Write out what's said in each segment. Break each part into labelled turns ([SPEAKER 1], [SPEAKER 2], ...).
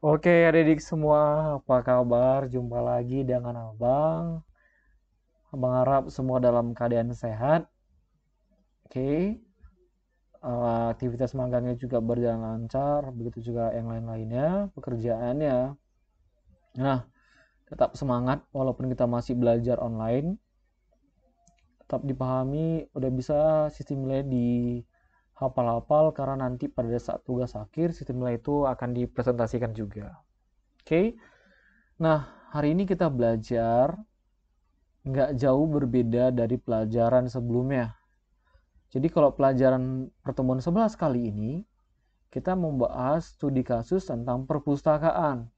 [SPEAKER 1] Oke adik-adik semua, apa kabar? Jumpa lagi dengan Abang. Abang harap semua dalam keadaan sehat. Oke, aktivitas magangnya juga berjalan lancar, begitu juga yang lain-lainnya, pekerjaannya. Nah, tetap semangat walaupun kita masih belajar online. Tetap dipahami, udah bisa sistem nilai dihafal-hafal karena nanti pada saat tugas akhir sistem nilai itu akan dipresentasikan juga. Oke, nah hari ini kita belajar nggak jauh berbeda dari pelajaran sebelumnya. Jadi kalau pelajaran pertemuan 11 kali ini, kita membahas studi kasus tentang perpustakaan.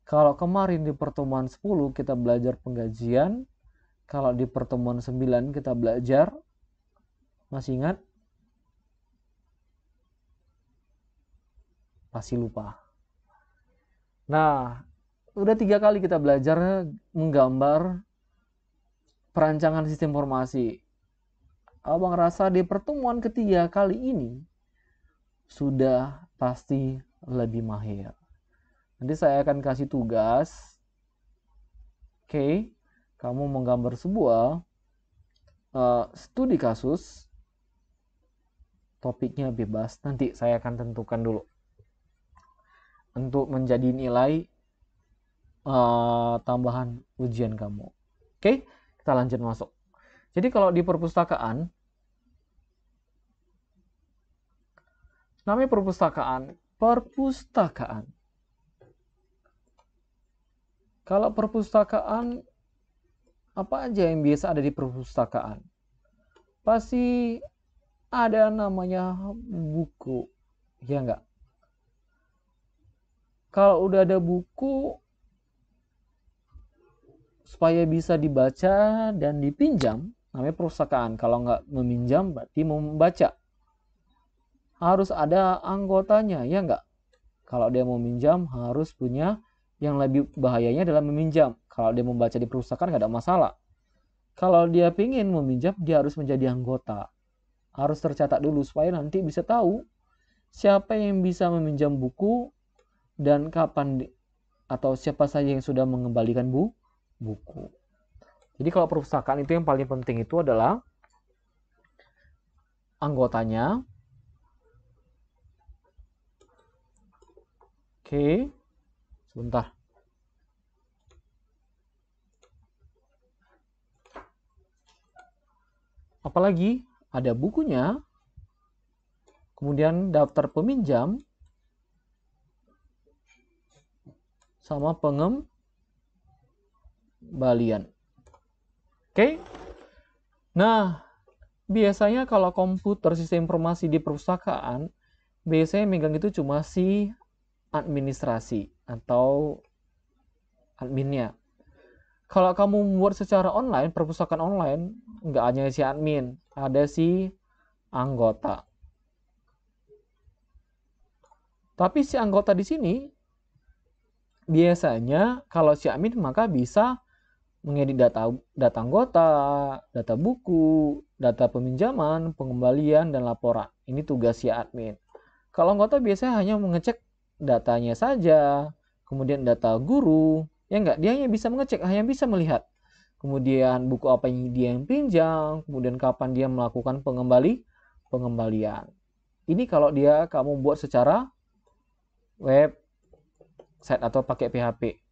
[SPEAKER 1] Kalau kemarin di pertemuan 10 kita belajar penggajian, kalau di pertemuan 9 kita belajar, masih ingat? Pasti lupa. Nah, udah 3 kali kita belajar menggambar perancangan sistem informasi. Abang rasa di pertemuan ketiga kali ini sudah pasti lebih mahir. Nanti saya akan kasih tugas. Oke, kamu menggambar sebuah studi kasus. Topiknya bebas. Nanti saya akan tentukan dulu untuk menjadi nilai tambahan ujian kamu. Oke, kita lanjut masuk. Jadi kalau di perpustakaan, namanya perpustakaan. Kalau perpustakaan, apa aja yang biasa ada di perpustakaan? Pasti ada namanya buku, ya enggak? Kalau udah ada buku, supaya bisa dibaca dan dipinjam, namanya perpustakaan. Kalau nggak meminjam, berarti membaca. Harus ada anggotanya, ya nggak? Kalau dia mau minjam, harus punya. Yang lebih bahayanya adalah meminjam. Kalau dia membaca di perpustakaan, nggak ada masalah. Kalau dia pingin meminjam, dia harus menjadi anggota. Harus tercatat dulu, supaya nanti bisa tahu siapa yang bisa meminjam buku, dan kapan, atau siapa saja yang sudah mengembalikan buku. Jadi kalau perpustakaan itu yang paling penting itu adalah anggotanya. Oke, sebentar. Apalagi ada bukunya, kemudian daftar peminjam, sama pengembalian. Oke. Nah, biasanya kalau komputer sistem informasi di perpustakaan, biasanya megang itu cuma si administrasi atau adminnya. Kalau kamu membuat secara online, perpustakaan online, nggak hanya si admin, ada si anggota. Tapi si anggota di sini, biasanya kalau si admin maka bisa mengedit data anggota, data buku, data peminjaman, pengembalian, dan laporan. Ini tugas si admin. Kalau anggota biasanya hanya mengecek datanya saja, kemudian data guru, ya enggak, dia hanya bisa mengecek, hanya bisa melihat. Kemudian buku apa yang dia yang pinjam, kemudian kapan dia melakukan pengembalian. Ini kalau kamu buat secara website atau pakai PHP.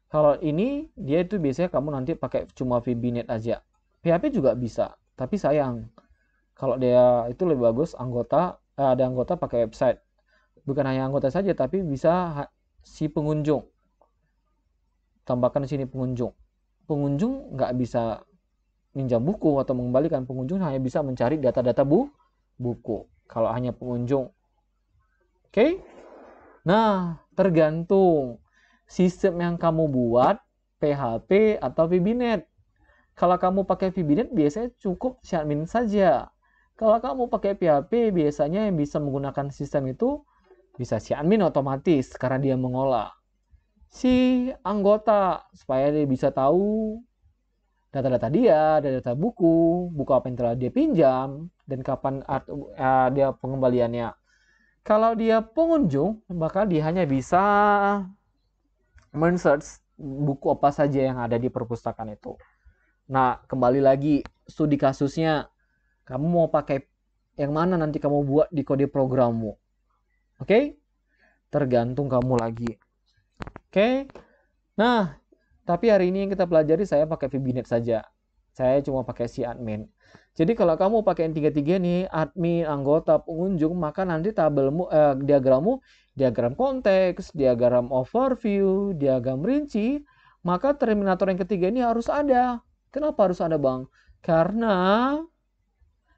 [SPEAKER 1] Kalau ini dia itu biasanya kamu nanti pakai cuma VBNet aja. PHP juga bisa, tapi sayang. Kalau dia itu lebih bagus ada anggota pakai website. Bukan hanya anggota saja, tapi bisa si pengunjung. Tambahkan di sini pengunjung. Pengunjung nggak bisa minjam buku atau mengembalikan. Pengunjung hanya bisa mencari data-data buku. Kalau hanya pengunjung. Oke? Nah, tergantung sistem yang kamu buat, PHP atau VBNet. Kalau kamu pakai VBNet biasanya cukup si admin saja. Kalau kamu pakai PHP biasanya yang bisa menggunakan sistem itu bisa si admin otomatis karena dia mengolah. Si anggota supaya dia bisa tahu data-data dia, data buku apa yang telah dia pinjam, dan kapan dia pengembaliannya. Kalau dia pengunjung, maka dia hanya bisa men-search buku apa saja yang ada di perpustakaan itu. Nah, kembali lagi studi kasusnya, kamu mau pakai yang mana nanti kamu buat di kode programmu. Oke? Tergantung kamu lagi. Oke? Nah, tapi hari ini yang kita pelajari saya pakai VBNet saja. Saya cuma pakai si admin. Jadi kalau kamu pakai yang tiga-tiga nih, admin, anggota, pengunjung, maka nanti tabelmu, diagrammu, diagram konteks, diagram overview, diagram rinci, maka terminator yang ketiga ini harus ada. Kenapa harus ada, Bang? Karena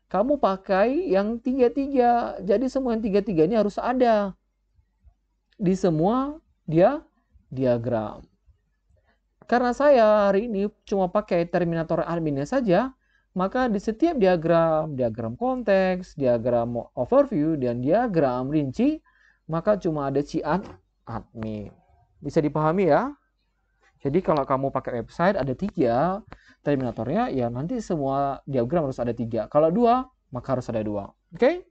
[SPEAKER 1] kamu pakai yang tiga-tiga. Jadi semua yang tiga-tiga ini harus ada di semua diagram. Karena saya hari ini cuma pakai terminator adminnya saja, maka di setiap diagram konteks, diagram overview, dan diagram rinci, maka cuma ada si admin. Bisa dipahami ya? Jadi kalau kamu pakai website ada 3 terminatornya, ya nanti semua diagram harus ada 3. Kalau 2, maka harus ada 2. Oke?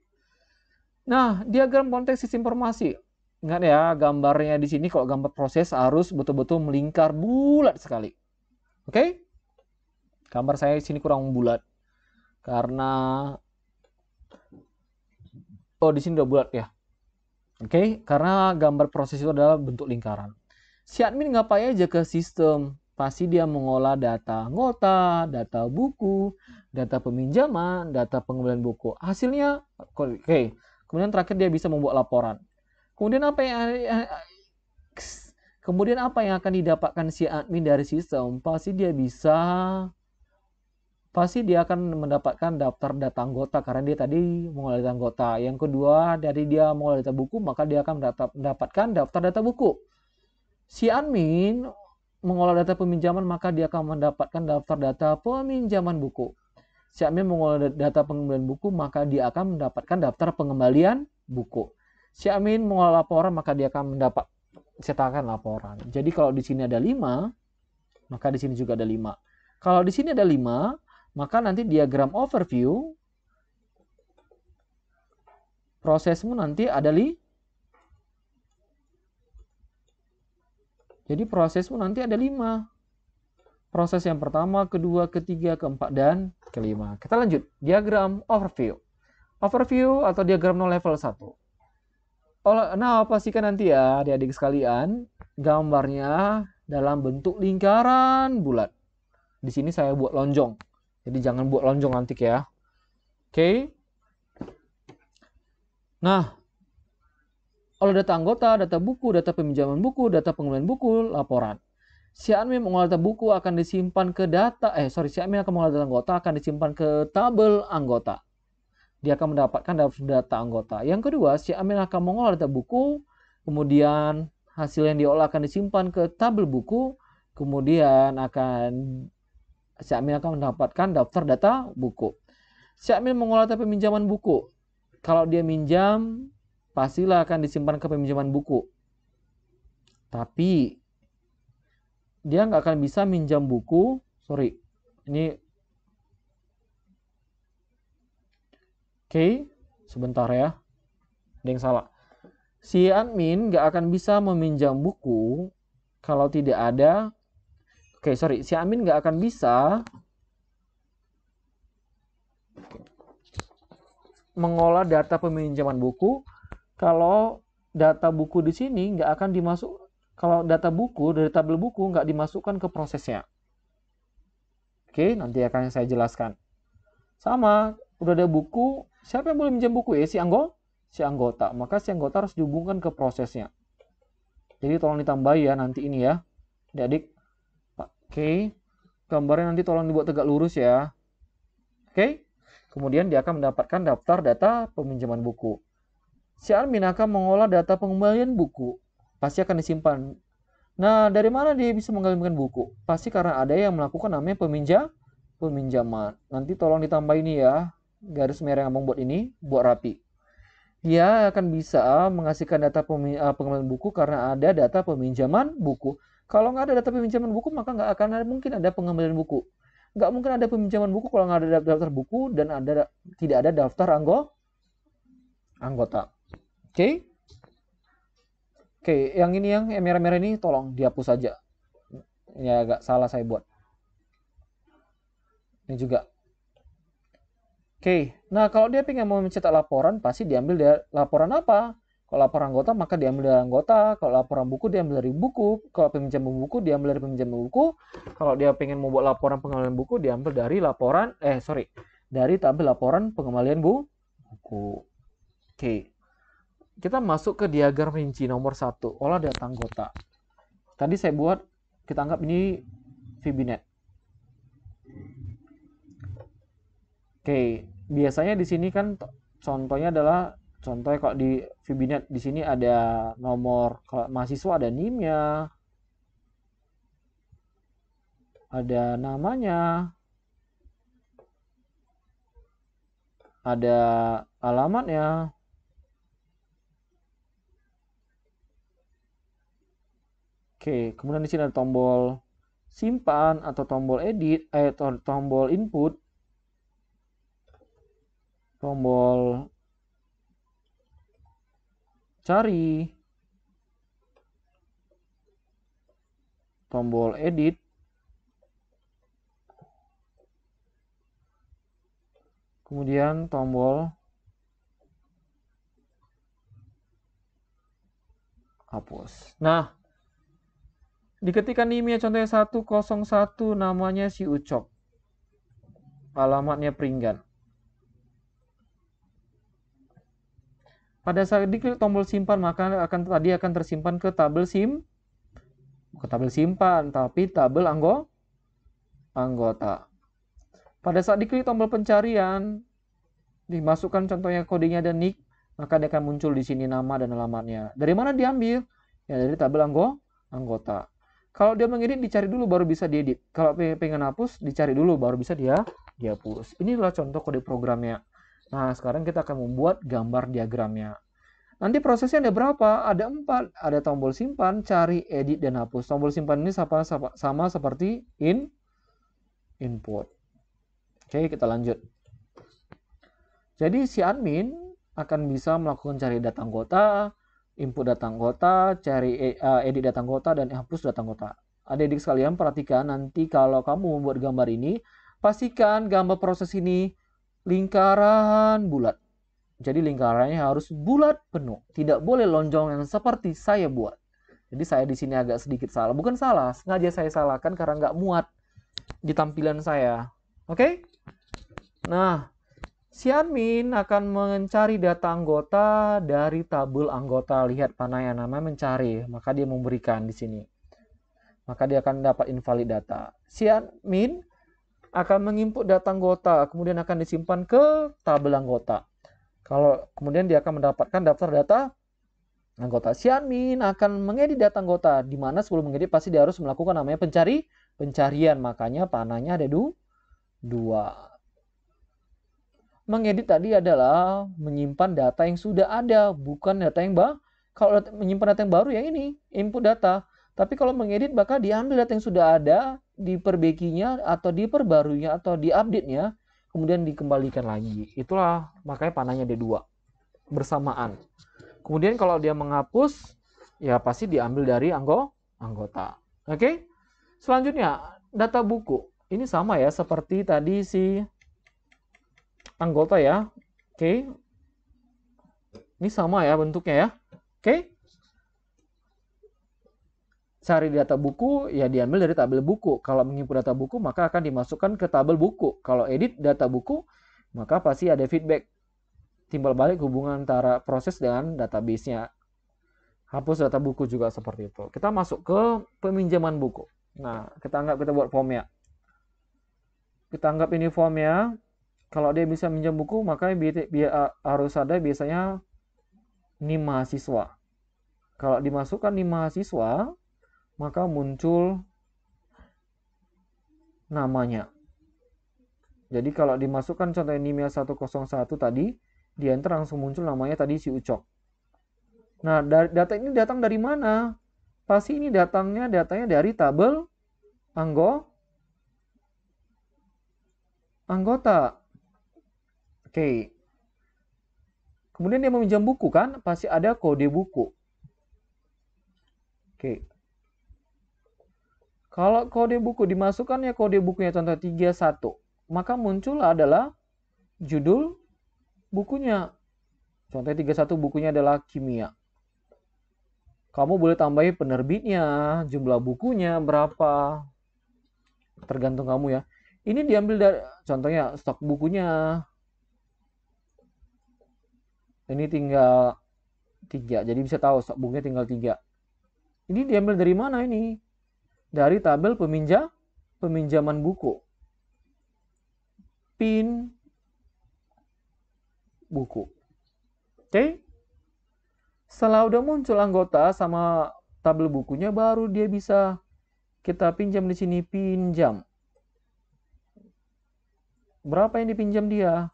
[SPEAKER 1] Nah, diagram konteks sistem informasi. Ingat ya, gambarnya di sini kalau gambar proses harus betul-betul melingkar bulat sekali. Oke? Gambar saya di sini kurang bulat. Karena di sini udah bulat ya. Oke, karena gambar proses itu adalah bentuk lingkaran. Si admin ngapain aja ke sistem? Pasti dia mengolah data anggota, data buku, data peminjaman, data pengembalian buku. Hasilnya, oke. Kemudian terakhir dia bisa membuat laporan. Kemudian apa yang akan didapatkan si admin dari sistem? Pasti dia akan mendapatkan daftar data anggota karena dia tadi mengolah data anggota. Yang kedua, dari dia mengolah data buku, maka dia akan mendapatkan daftar data buku. Si admin mengolah data peminjaman, maka dia akan mendapatkan daftar data peminjaman buku. Si admin mengolah data pengembalian buku, maka dia akan mendapatkan daftar pengembalian buku. Si admin mengolah laporan, maka dia akan mendapat cetakan laporan. Jadi kalau di sini ada 5, maka di sini juga ada 5. Kalau di sini ada 5, maka nanti diagram overview, prosesmu nanti ada 5. Jadi prosesmu nanti ada 5. Proses yang pertama, kedua, ketiga, keempat, dan kelima. Kita lanjut. Diagram overview. Overview atau diagram no level 1. Nah, pastikan nanti ya, adik-adik sekalian, gambarnya dalam bentuk lingkaran bulat. Di sini saya buat lonjong. Jadi jangan buat lonjong nanti ya. Oke. Nah, oleh data anggota, data buku, data peminjaman buku, data pengembalian buku, laporan. Si admin mengolah data buku akan disimpan ke si admin akan mengolah data anggota akan disimpan ke tabel anggota. Dia akan mendapatkan data anggota. Yang kedua, si admin akan mengolah data buku, kemudian hasil yang diolah akan disimpan ke tabel buku, kemudian si admin akan mendapatkan daftar data buku. Si admin mengolah data peminjaman buku. Kalau dia minjam, pastilah akan disimpan ke peminjaman buku. Tapi dia nggak akan bisa minjam buku. Oke, sebentar ya. Ada yang salah. Si admin nggak akan bisa meminjam buku kalau tidak ada. Si admin nggak akan bisa mengolah data peminjaman buku kalau data buku di sini nggak akan dimasuk. Kalau data buku dari tabel buku nggak dimasukkan ke prosesnya. Oke, nanti akan saya jelaskan. Sama, udah ada buku, siapa yang boleh minjam buku ya? Si anggota. Maka si anggota harus dihubungkan ke prosesnya. Jadi tolong ditambah ya nanti ini ya. Adik-adik. Oke. Gambarnya nanti tolong dibuat tegak lurus ya. Oke. Kemudian dia akan mendapatkan daftar data peminjaman buku. Si admin akan mengolah data pengembalian buku. Pasti akan disimpan. Nah, dari mana dia bisa mengembalikan buku? Pasti karena ada yang melakukan namanya peminjaman. Nanti tolong ditambah ini ya. Garis merah yang abang buat ini, buat rapi. Dia akan bisa mengasihkan data pengembalian buku karena ada data peminjaman buku. Kalau nggak ada data peminjaman buku, maka nggak akan mungkin ada pengembalian buku. Nggak mungkin ada peminjaman buku kalau nggak ada daftar buku dan tidak ada daftar anggota. Oke? Oke, yang ini yang merah-merah ini tolong dihapus saja. Ini agak salah saya buat. Ini juga. Oke, nah kalau dia pengen mau mencetak laporan, pasti diambil dari laporan apa? Kalau laporan anggota, maka diambil dari anggota. Kalau laporan buku, diambil dari buku. Kalau peminjam buku, diambil dari peminjam buku. Kalau dia pengen membuat laporan pengembalian buku, diambil dari laporan, dari tabel laporan pengembalian buku. Oke, kita masuk ke diagram rinci nomor 1, olah data anggota. Tadi saya buat, kita anggap ini VBNet. Oke, biasanya di sini kan contohnya adalah kalau di VBNet di sini ada nomor, kalau mahasiswa ada NIM-nya, ada namanya, ada alamatnya. Oke, kemudian di sini ada tombol simpan atau tombol edit, tombol input, tombol cari, tombol edit, kemudian tombol hapus. Nah, diketikkan NIM-nya contohnya 101, namanya si Ucok. Alamatnya Pringgan. Pada saat diklik tombol simpan, maka akan tersimpan ke tabel simpan, tapi tabel anggota. Pada saat diklik tombol pencarian, dimasukkan contohnya kodenya dan nick, maka dia akan muncul di sini nama dan alamatnya. Dari mana diambil? Ya dari tabel anggota. Kalau dia mengedit, dicari dulu baru bisa diedit. Kalau pengen hapus, dicari dulu baru bisa dihapus. Inilah contoh kode programnya. Nah, sekarang kita akan membuat gambar diagramnya. Nanti prosesnya ada berapa? Ada 4. Ada tombol simpan, cari, edit, dan hapus. Tombol simpan ini sama seperti input. Oke, kita lanjut. Jadi si admin akan bisa melakukan cari data anggota, input data anggota, cari edit data anggota, dan hapus data anggota. Adik-adik sekalian, perhatikan nanti kalau kamu membuat gambar ini, pastikan gambar proses ini lingkaran bulat. Jadi lingkarannya harus bulat penuh. Tidak boleh lonjong yang seperti saya buat. Jadi saya di sini agak sedikit salah. Bukan salah, sengaja saya salahkan karena nggak muat di tampilan saya. Oke? Nah, si admin akan mencari data anggota dari tabel anggota. Lihat panah yang namanya mencari. Maka dia memberikan di sini. Maka dia akan dapat invalid data. Si admin akan menginput data anggota. Kemudian akan disimpan ke tabel anggota. Kalau kemudian dia akan mendapatkan daftar data anggota. Si admin akan mengedit data anggota, di mana sebelum mengedit pasti dia harus melakukan namanya pencarian. Makanya panahnya ada dua. Mengedit tadi adalah menyimpan data yang sudah ada, bukan data yang baru. Kalau menyimpan data yang baru ya ini, input data. Tapi kalau mengedit maka diambil data yang sudah ada, diperbaikinya atau diperbaruinya atau diupdate-nya, kemudian dikembalikan lagi. Itulah makanya panahnya ada dua bersamaan. Kemudian kalau dia menghapus, ya pasti diambil dari anggota. Oke? Selanjutnya, data buku. Ini sama ya seperti tadi si anggota ya. Oke? Ini sama ya bentuknya ya. Oke? Cari data buku, ya diambil dari tabel buku. Kalau menginput data buku, maka akan dimasukkan ke tabel buku. Kalau edit data buku, maka pasti ada feedback. Timbal balik hubungan antara proses dengan database-nya. Hapus data buku juga seperti itu. Kita masuk ke peminjaman buku. Nah, kita buat formnya. Kita anggap ini formnya. Kalau dia bisa minjam buku, maka harus ada biasanya NIM mahasiswa. Kalau dimasukkan NIM mahasiswa, maka muncul namanya. Jadi kalau dimasukkan contohnya NIM 101 tadi, di enter langsung muncul namanya tadi si Ucok. Nah, data ini datang dari mana? Pasti ini datanya dari tabel anggota. Oke. Kemudian dia meminjam buku kan, pasti ada kode buku. Oke. Kalau kode buku dimasukkan ya kode bukunya contoh 31, maka muncul adalah judul bukunya. Contoh 31 bukunya adalah kimia. Kamu boleh tambahin penerbitnya, jumlah bukunya berapa. Tergantung kamu ya. Ini diambil dari contohnya stok bukunya. Ini tinggal 3, jadi bisa tahu stok bukunya tinggal 3. Ini diambil dari mana ini? Dari tabel peminjaman buku. Pin buku. Oke? Setelah udah muncul anggota sama tabel bukunya, baru dia bisa kita pinjam di sini, pinjam. Berapa yang dipinjam dia?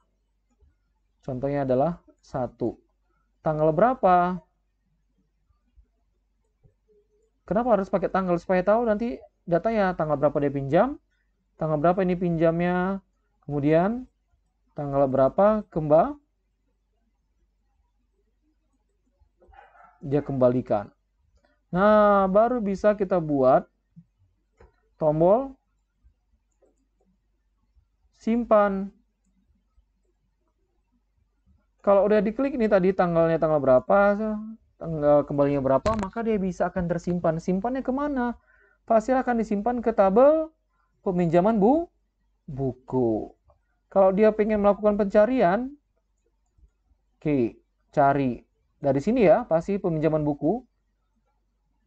[SPEAKER 1] Contohnya adalah 1. Tanggal berapa? Kenapa harus pakai tanggal? Supaya tahu nanti datanya tanggal berapa dia pinjam, tanggal berapa ini pinjamnya, kemudian tanggal berapa dia kembalikan. Nah, baru bisa kita buat tombol simpan. Kalau udah diklik ini tadi tanggalnya tanggal berapa, tanggal kembalinya berapa, maka dia bisa akan tersimpan. Simpannya kemana? Pasti akan disimpan ke tabel peminjaman buku. Kalau dia pengen melakukan pencarian, oke, cari dari sini ya, pasti peminjaman buku.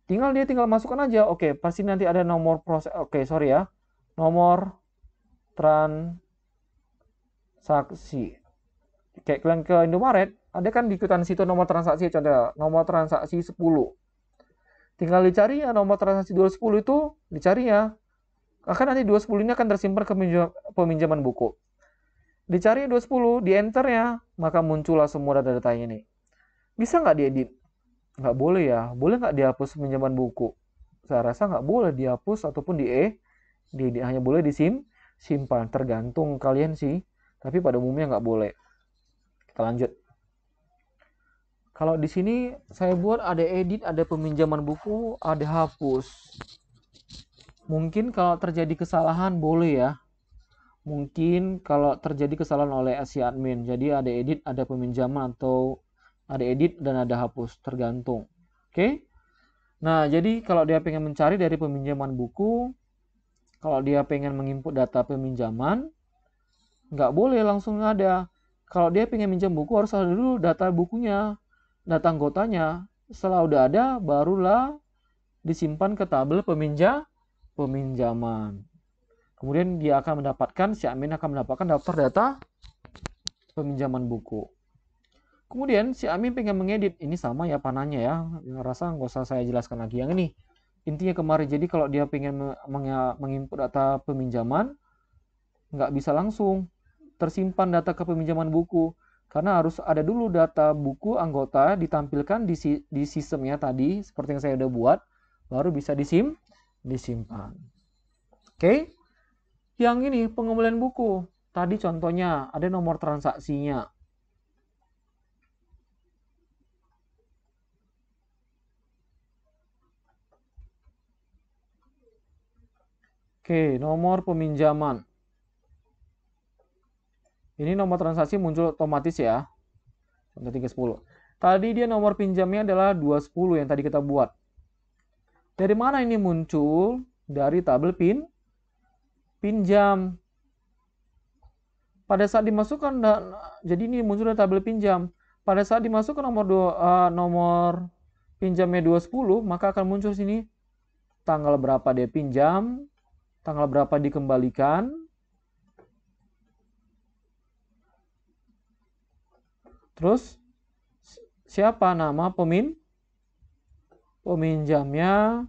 [SPEAKER 1] Dia tinggal masukkan aja. Oke, pasti nanti ada nomor proses. Oke, sorry ya. Nomor transaksi. Kayak kalian ke Indomaret, ada kan di kwitansi itu nomor transaksi, contohnya nomor transaksi 10. Tinggal dicari ya nomor transaksi 210 itu dicari ya. Akan nanti 210 ini akan tersimpan ke peminjaman buku. Dicari 210, di enter ya, maka muncullah semua data-datanya ini. Bisa nggak diedit? Nggak boleh ya. Boleh nggak dihapus peminjaman buku? Saya rasa nggak boleh dihapus ataupun diedit, hanya boleh disimpan. Tergantung kalian sih. Tapi pada umumnya nggak boleh. Kita lanjut. Kalau di sini saya buat ada edit, ada peminjaman buku, ada hapus. Mungkin kalau terjadi kesalahan boleh ya. Mungkin kalau terjadi kesalahan oleh si admin. Jadi ada edit, ada peminjaman atau ada edit dan ada hapus, tergantung. Oke? Nah, jadi kalau dia pengen mencari dari peminjaman buku, kalau dia pengen menginput data peminjaman, nggak boleh langsung ada. Kalau dia pengen minjam buku, harus ada dulu data bukunya, data anggotanya. Setelah udah ada, barulah disimpan ke tabel peminjaman. Kemudian dia akan mendapatkan, si admin akan mendapatkan daftar data peminjaman buku. Kemudian si admin pengen mengedit, ini sama ya panahnya ya, rasa nggak usah saya jelaskan lagi. Yang ini intinya kemarin, jadi kalau dia pengen menginput data peminjaman, nggak bisa langsung tersimpan data ke peminjaman buku, karena harus ada dulu data buku anggota ditampilkan di sistemnya tadi, seperti yang saya udah buat, baru bisa disimpan. Oke? Yang ini pengembalian buku, tadi contohnya ada nomor transaksinya. Oke, nomor peminjaman. Ini nomor transaksi muncul otomatis ya. Contoh 310. Tadi dia nomor pinjamnya adalah 210 yang tadi kita buat. Dari mana ini muncul? Dari tabel pinjam. Pada saat dimasukkan, jadi ini muncul dari tabel pinjam. Pada saat dimasukkan nomor pinjamnya 210, maka akan muncul sini tanggal berapa dia pinjam, tanggal berapa dikembalikan, terus siapa nama peminjamnya,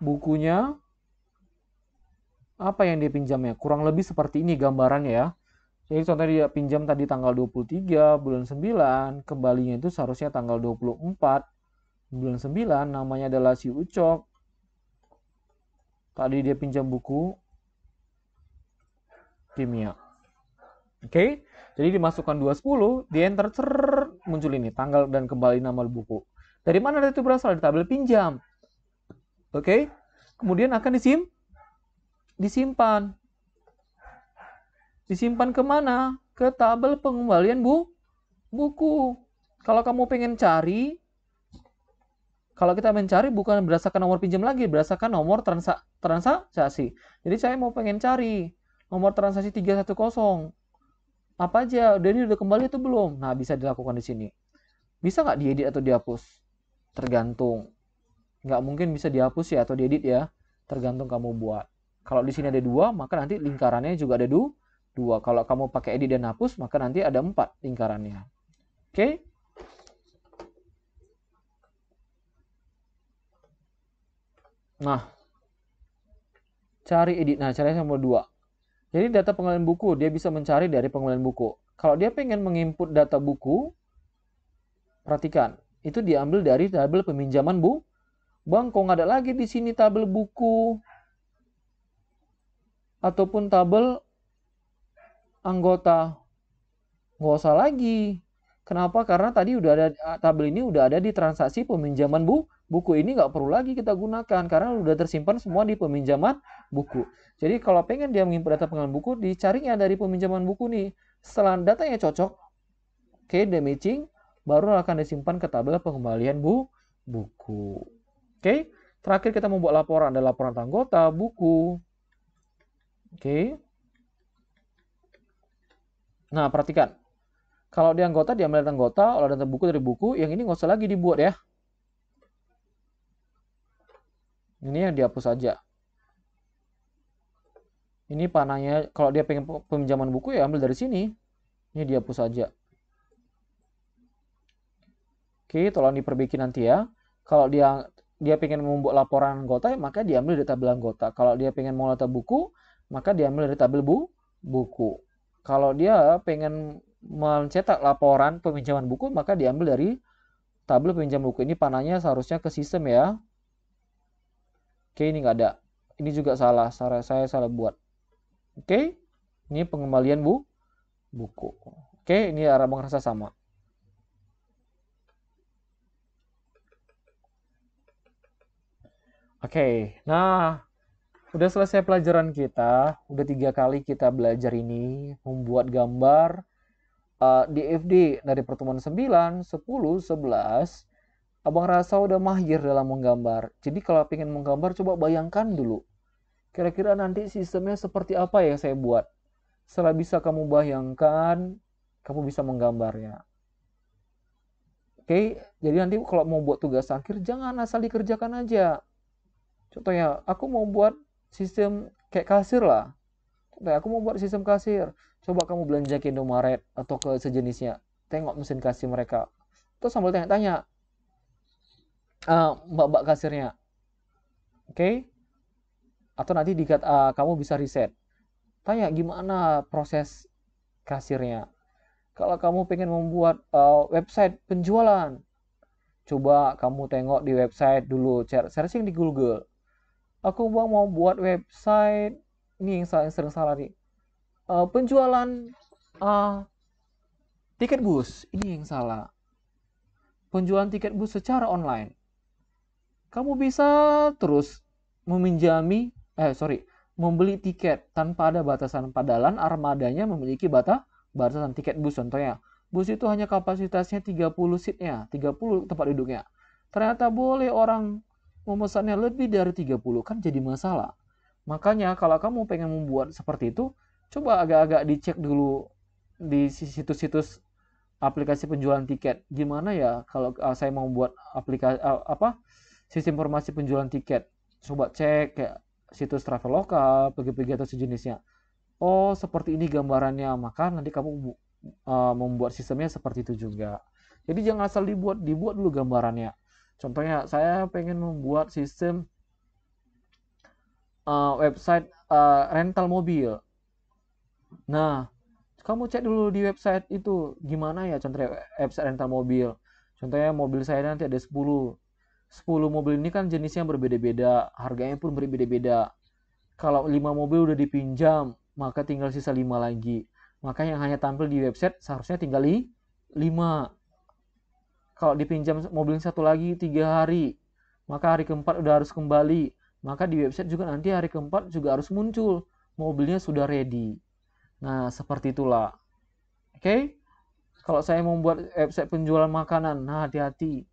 [SPEAKER 1] bukunya, apa yang dia pinjamnya. Kurang lebih seperti ini gambarannya ya. Jadi contohnya dia pinjam tadi tanggal 23 bulan 9, kembalinya itu seharusnya tanggal 24 bulan 9, namanya adalah si Ucok. Tadi dia pinjam buku kimia. Oke? Jadi dimasukkan 210, di enter, muncul ini tanggal dan kembali nama buku. Dari mana itu berasal? Dari tabel pinjam. Oke. Kemudian akan disimpan. Disimpan kemana? Ke tabel pengembalian buku. Kalau kamu pengen cari, kalau kita mencari bukan berdasarkan nomor pinjam lagi, berdasarkan nomor transaksi. Jadi saya mau pengen cari nomor transaksi 310. Apa aja? Ini udah kembali atau belum? Nah, bisa dilakukan di sini. Bisa nggak diedit atau dihapus? Tergantung. Nggak mungkin bisa dihapus ya atau diedit ya. Tergantung kamu buat. Kalau di sini ada 2, maka nanti lingkarannya juga ada 2. Kalau kamu pakai edit dan hapus, maka nanti ada 4 lingkarannya. Oke? Nah, cari edit. Nah, caranya nomor 2. Jadi data pengembalian buku, dia bisa mencari dari pengembalian buku. Kalau dia pengen menginput data buku, perhatikan, itu diambil dari tabel peminjaman Bang, kok nggak ada lagi di sini tabel buku ataupun tabel anggota. Nggak usah lagi. Kenapa? Karena tadi udah ada tabel ini udah ada di transaksi peminjaman buku. Ini nggak perlu lagi kita gunakan karena udah tersimpan semua di peminjaman buku. Jadi kalau pengen dia menginput data pengembalian buku, dicarinya dari peminjaman buku nih. Setelah datanya cocok, oke, dia matching, baru akan disimpan ke tabel pengembalian buku. Oke, terakhir kita membuat laporan. Ada laporan anggota, buku. Oke. Nah, perhatikan. Kalau di anggota, diambil data anggota, olah data buku dari buku, yang ini nggak usah lagi dibuat ya. Ini yang dihapus saja. Ini panahnya, kalau dia pengen peminjaman buku ya ambil dari sini. Ini dihapus saja. Oke, tolong diperbaiki nanti ya. Kalau dia pengen membuat laporan anggota, maka diambil dari tabel anggota. Kalau dia pengen mau data buku, maka diambil dari tabel buku. Kalau dia pengen mencetak laporan peminjaman buku, maka diambil dari tabel peminjam buku. Ini panahnya seharusnya ke sistem ya. Oke, ini nggak ada. Ini juga salah. Saya salah buat. Oke, ini pengembalian buku. Oke, ini arah Bang rasa sama. Oke, nah udah selesai pelajaran kita. Udah 3 kali kita belajar ini membuat gambar DFD dari pertemuan 9, 10, 11. Abang rasa udah mahir dalam menggambar. Jadi kalau pengen menggambar, coba bayangkan dulu. Kira-kira nanti sistemnya seperti apa yang saya buat. Setelah bisa kamu bayangkan, kamu bisa menggambarnya. Oke, jadi nanti kalau mau buat tugas akhir, jangan asal dikerjakan aja. Contohnya, aku mau buat sistem kayak kasir lah. Contohnya, aku mau buat sistem kasir. Coba kamu belanja ke Indomaret atau ke sejenisnya. Tengok mesin kasir mereka. Terus sambil tanya-tanya, mbak-mbak kasirnya. Oke? Atau nanti kamu bisa riset. Tanya gimana proses kasirnya. Kalau kamu pengen membuat website penjualan, coba kamu tengok di website dulu, searching di Google. Aku mau buat website, ini yang sering salah nih. Penjualan tiket bus, ini yang salah. Penjualan tiket bus secara online. Kamu bisa terus membeli tiket tanpa ada batasan. Padahal armadanya memiliki batasan tiket bus. Contohnya, bus itu hanya kapasitasnya 30 seatnya, 30 tempat duduknya. Ternyata boleh orang memesannya lebih dari 30, kan jadi masalah. Makanya kalau kamu pengen membuat seperti itu, coba agak-agak dicek dulu di situs-situs aplikasi penjualan tiket. Gimana ya kalau saya mau buat aplikasi sistem informasi penjualan tiket? Coba cek kayak situs Traveloka, pergi-pergi atau sejenisnya. Oh, seperti ini gambarannya. Maka nanti kamu membuat sistemnya seperti itu juga. Jadi jangan asal dibuat dulu gambarannya. Contohnya, saya pengen membuat sistem website rental mobil. Nah, kamu cek dulu di website itu gimana ya contohnya website rental mobil. Contohnya mobil saya nanti ada 10 mobil ini kan jenisnya berbeda-beda, harganya pun berbeda-beda. Kalau 5 mobil udah dipinjam, maka tinggal sisa 5 lagi. Maka yang hanya tampil di website seharusnya tinggal 5. Kalau dipinjam mobil satu lagi 3 hari, maka hari keempat udah harus kembali. Maka di website juga nanti hari keempat juga harus muncul, mobilnya sudah ready. Nah, seperti itulah. Oke? Kalau saya membuat website penjualan makanan, nah hati-hati.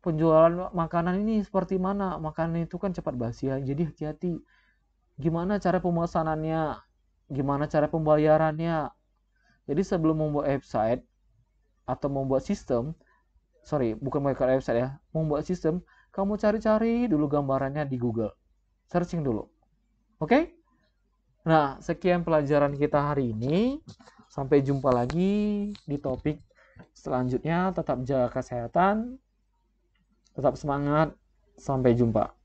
[SPEAKER 1] Penjualan makanan ini seperti mana? Makanan itu kan cepat basi ya, jadi hati-hati. Gimana cara pemesanannya? Gimana cara pembayarannya? Jadi sebelum membuat website atau membuat sistem, bukan membuat website ya, membuat sistem, kamu cari-cari dulu gambarannya di Google. Searching dulu. Oke? Nah, sekian pelajaran kita hari ini. Sampai jumpa lagi di topik selanjutnya. Tetap jaga kesehatan. Tetap semangat. Sampai jumpa.